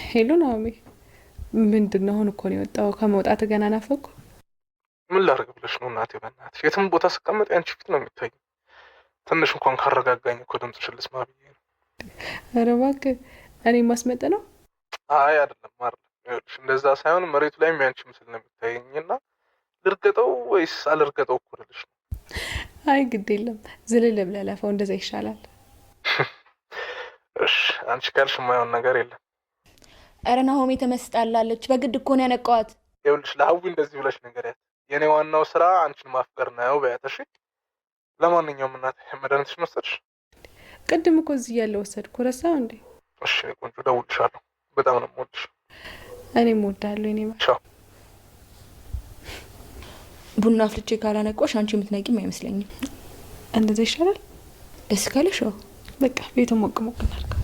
ሄሎ ናኦሚ፣ ምንድነው? አሁን እኮ ነው የወጣው። ከመውጣት ገና ናፈኩ። ምን ላድርግ ብለሽ ነው እናቴ? በእናትሽ የትም ቦታ ስቀመጥ ያንቺ ፊት ነው የሚታይ። ትንሽ እንኳን ካረጋጋኝ እኮ ድምፅሽን ልስማ ብዬ ነው። ኧረ እባክህ፣ እኔ ማስመጥ ነው? አይ አይደለም አይደለም፣ ይኸውልሽ እንደዛ ሳይሆን መሬቱ ላይም ያንቺ ምስል ነው የሚታየኝና ልርገጠው ወይስ አልርገጠው እኮ ልልሽ ነው። አይ ግድ የለም፣ ዝልል ብለህ ለፈው፣ እንደዛ ይሻላል። እሺ አንቺ ካልሽ የማይሆን ነገር የለም። ኧረ ናሆሜ ተመስጣላለች። በግድ እኮ ነው ያነቃዋት። ይኸውልሽ ለሀዊ እንደዚህ ብለሽ ንገሪያት፣ የኔ ዋናው ስራ አንቺን ማፍቀር ነው በያት። እሺ ለማንኛውም እናቴ መድኃኒትሽን ወሰድሽ? ቅድም እኮ እዚህ ያለ ወሰድኩ። ረሳው እንዴ? እሺ ቆንጆ፣ እደውልልሻለሁ። በጣም ነው የምወድሽ። እኔም እወድሃለሁ። እኔ ቻው። ቡና አፍልቼ ካላነቆሽ አንቺ የምትነቂም አይመስለኝም። እንደዛ ይሻላል። ደስ ካለሽ በቃ ቤቱ ሞቅ ሞቅ እናድርገው።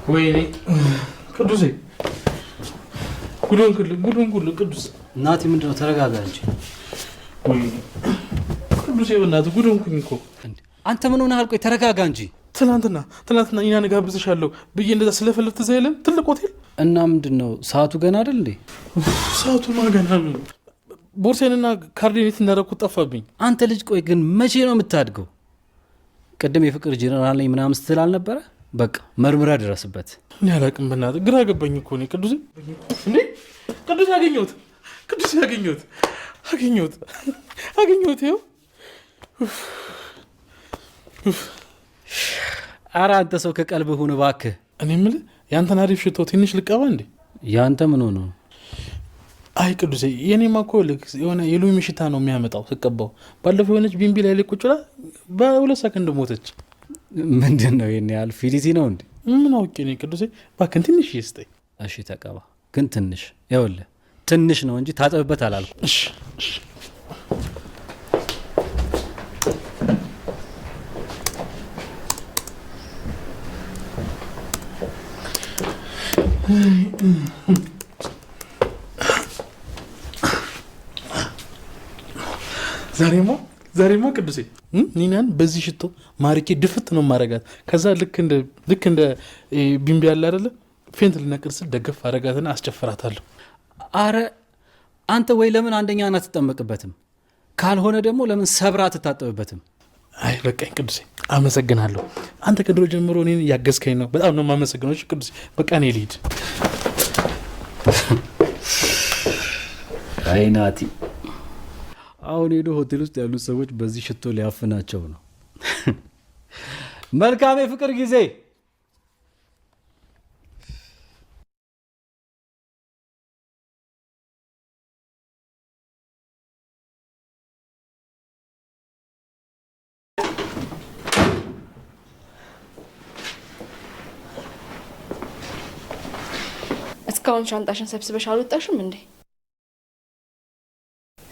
ወይኔ ቅዱሴ፣ ጉዱን ቅዱስ። እናቴ ምንድነው? ተረጋጋ እንጂ። ወይኔ ቅዱሴ፣ በእናትህ ጉዱንኩኝ እኮ። አንተ ምን ሆነሃል? ቆይ ተረጋጋ እንጂ። ትናንትና ኢና ንጋብዝሻለሁ ብዬ እንደዛ ስለፈለግ ትዝ አይልም? ትልቅ ሆቴል እና ምንድነው? ሰዓቱ ገና አይደል እንዴ? ሰዓቱማ ገና ነው። ቦርሴንና ካርዴኔት እንዳደረኩት ጠፋብኝ። አንተ ልጅ ቆይ ግን መቼ ነው የምታድገው? ቅድም የፍቅር ጄኔራል ነኝ ምናምን ስትል አልነበረ? በቃ መርምራ ድረስበት። እኔ አላቅም፣ በእናትህ ግራ ገባኝ እኮ እኔ። ቅዱሴ እንዴ! ቅዱሴ አገኘሁት! ይኸው። ኧረ አንተ ሰው ከቀልብህ ሁን እባክህ። እኔ የምልህ ያንተን አሪፍ ሽቶ ትንሽ ልቀባ እንዴ? ያንተ ምን ሆኖ? አይ ቅዱሴ፣ የኔማ እኮ ልክ የሆነ የሎሚ ሽታ ነው የሚያመጣው ስቀባው። ባለፈው የሆነች ቢንቢ ላይ ቁጭ ብላ በ2 ሰከንድ ሞተች። ምንድን ነው ይሄን ያህል ፊሊቲ ነው እንዴ? ምን አውቄ እኔ። ቅዱሴ እባክህን ትንሽ ይስጠኝ። እሺ ተቀባ፣ ግን ትንሽ። ይኸውልህ ትንሽ ነው እንጂ ታጠብበት አላልኩ። እሺ ዛሬማ ቅዱሴ ኒናን በዚህ ሽቶ ማርኬ ድፍት ነው ማረጋት። ከዛ ልክ እንደ ቢምቢ ያለ አይደለ ፌንት ልነቅር ስል ደገፍ አረጋትና አስጨፍራታለሁ። አረ አንተ ወይ ለምን አንደኛን አትጠመቅበትም? ካልሆነ ደግሞ ለምን ሰብራ አትታጠብበትም? አይ በቃኝ ቅዱሴ፣ አመሰግናለሁ። አንተ ከድሮ ጀምሮ እኔን ያገዝከኝ ነው። በጣም ነው የማመሰግነው ቅዱሴ። በቃ እኔ ልሂድ። አይ ናቲ፣ አሁን ሄዶ ሆቴል ውስጥ ያሉት ሰዎች በዚህ ሽቶ ሊያፍናቸው ነው። መልካም የፍቅር ጊዜ። እስካሁን ሻንጣሽን ሰብስበሽ አልወጣሽም እንዴ?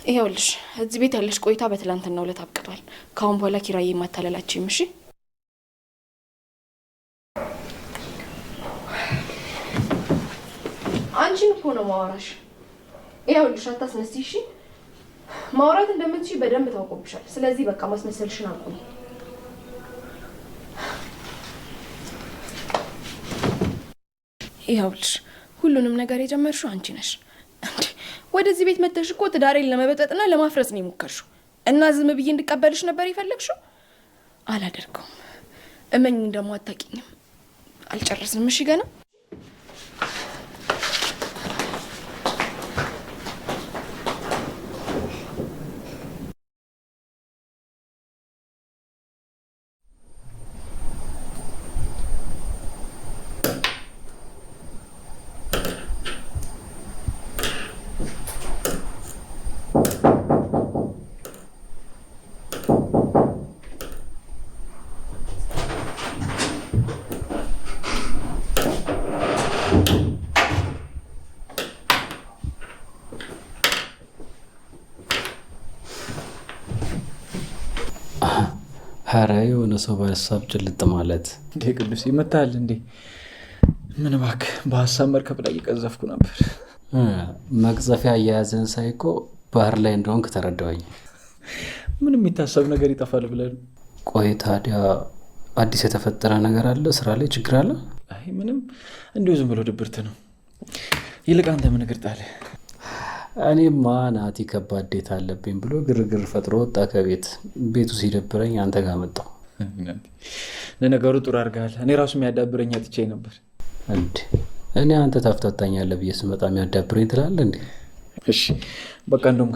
ይኸውልሽ እዚህ ቤት ያለሽ ቆይታ በትላንትናው ዕለት አብቅቷል። ካሁን በኋላ ኪራዬ ማታለላችሁም። እሺ አንቺን እኮ ነው ማወራሽ። ይኸውልሽ አታስመስይ። እሺ ማውራት እንደምትችይ በደንብ ታውቆብሻል። ስለዚህ በቃ ማስመሰልሽን አቁሚ። ይኸውልሽ ሁሉንም ነገር የጀመርሽው አንቺ ነሽ። ወደዚህ ቤት መተሽ እኮ ትዳሬን ለመበጠጥና ለማፍረስ ነው የሞከርሽው። እና ዝም ብዬ እንድቀበልሽ ነበር የፈለግሽው። አላደርገውም። እመኝ ደግሞ አታውቂኝም። አልጨረስንም። እሺ ገና ኧረ የሆነ ሰው በሀሳብ ጭልጥ ማለት እንዴ ቅዱስ ይመታል እንዴ? ምን እባክህ በሀሳብ መርከብ ላይ እየቀዘፍኩ ነበር። መቅዘፊያ አያያዝን ሳይኮ ባህር ላይ እንደሆንክ ተረዳሁኝ። ምንም የሚታሰብ ነገር ይጠፋል ብለን። ቆይ ታዲያ አዲስ የተፈጠረ ነገር አለ? ስራ ላይ ችግር አለ? አይ ምንም፣ እንዲሁ ዝም ብሎ ድብርት ነው። ይልቅ አንተ ምን እግር ጣለህ? እኔማ ናቲ ከባድ ዴት አለብኝ ብሎ ግርግር ፈጥሮ ወጣ ከቤት። ቤቱ ሲደብረኝ አንተ ጋር መጣሁ። ለነገሩ ጥሩ አድርገሃል። እኔ ራሱ የሚያዳብረኝ አጥቼ ነበር። እንዴ እኔ አንተ ታፍታታኛለህ ብዬ ስመጣ የሚያዳብረኝ ትላለህ እንዴ? እሺ በቃ እንደውም